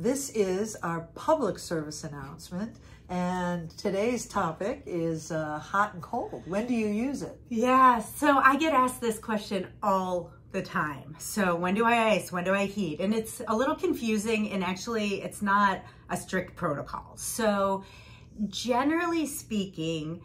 This is our public service announcement, and today's topic is hot and cold. When do you use it? Yeah, so I get asked this question all the time. So when do I ice? When do I heat? And it's a little confusing, and actually it's not a strict protocol. So generally speaking,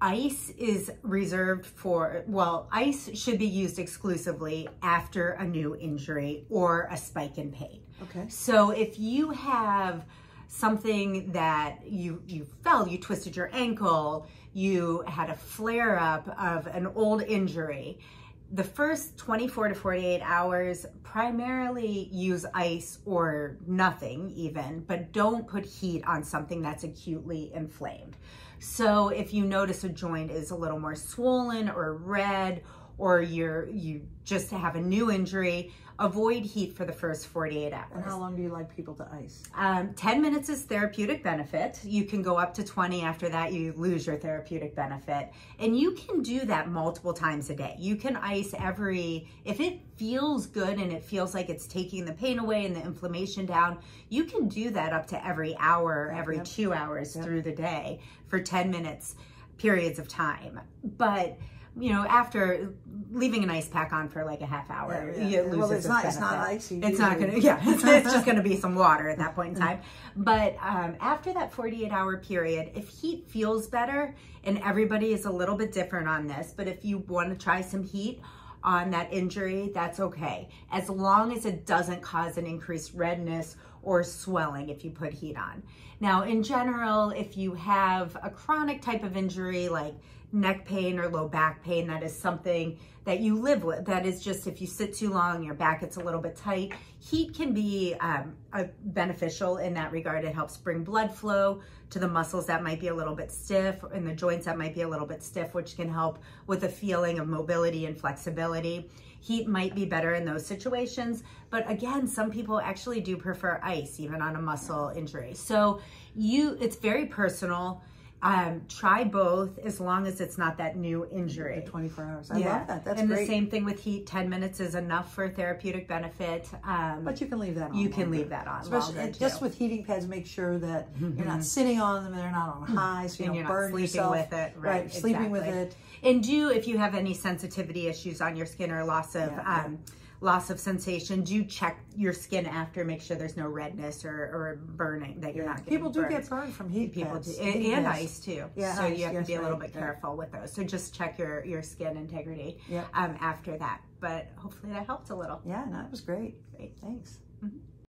ice is reserved for, well, ice should be used exclusively after a new injury or a spike in pain. Okay. So if you have something that you fell, you twisted your ankle, you had a flare up of an old injury, the first 24 to 48 hours, primarily use ice or nothing even, but don't put heat on something that's acutely inflamed. So if you notice a joint is a little more swollen or red, or you just have a new injury, avoid heat for the first 48 hours. And how long do you like people to ice? 10 minutes is therapeutic benefit. You can go up to 20. After that, you lose your therapeutic benefit. And you can do that multiple times a day. You can ice if it feels good and it feels like it's taking the pain away and the inflammation down, you can do that up to every hour, every 2 hours through the day for 10 minutes periods of time. But you know, after leaving an ice pack on for like a half hour, you lose its benefit. It's not icy. It's not gonna, it's just gonna be some water at that point in time. But after that 48-hour period, if heat feels better, and everybody is a little bit different on this, but if you want to try some heat on that injury, that's okay, as long as it doesn't cause an increased redness or swelling if you put heat on. Now, in general, if you have a chronic type of injury like neck pain or low back pain, that is something that you live with. That is just, if you sit too long, your back gets a little bit tight. Heat can be beneficial in that regard. It helps bring blood flow to the muscles that might be a little bit stiff and the joints that might be a little bit stiff, which can help with a feeling of mobility and flexibility. Heat might be better in those situations, but again, some people actually do prefer ice even on a muscle injury. So it's very personal. Try both as long as it's not that new injury. 24 hours. I love that. That's great. great. The same thing with heat. 10 minutes is enough for therapeutic benefit. But you can leave that on. You can leave that on. Especially just with heating pads, make sure that you're not sitting on them and they're not on high, so you don't burn yourself. With it. Right, sleeping with it. And if you have any sensitivity issues on your skin or loss of sensation, do check your skin after, make sure there's no redness or burning, that you're not getting People do get burned from heat pads. And ice too. Yeah, so you have to be a little bit careful with those. So just check your skin integrity after that. But hopefully that helped a little. Yeah, no, it was great. Great. Thanks. Mm-hmm.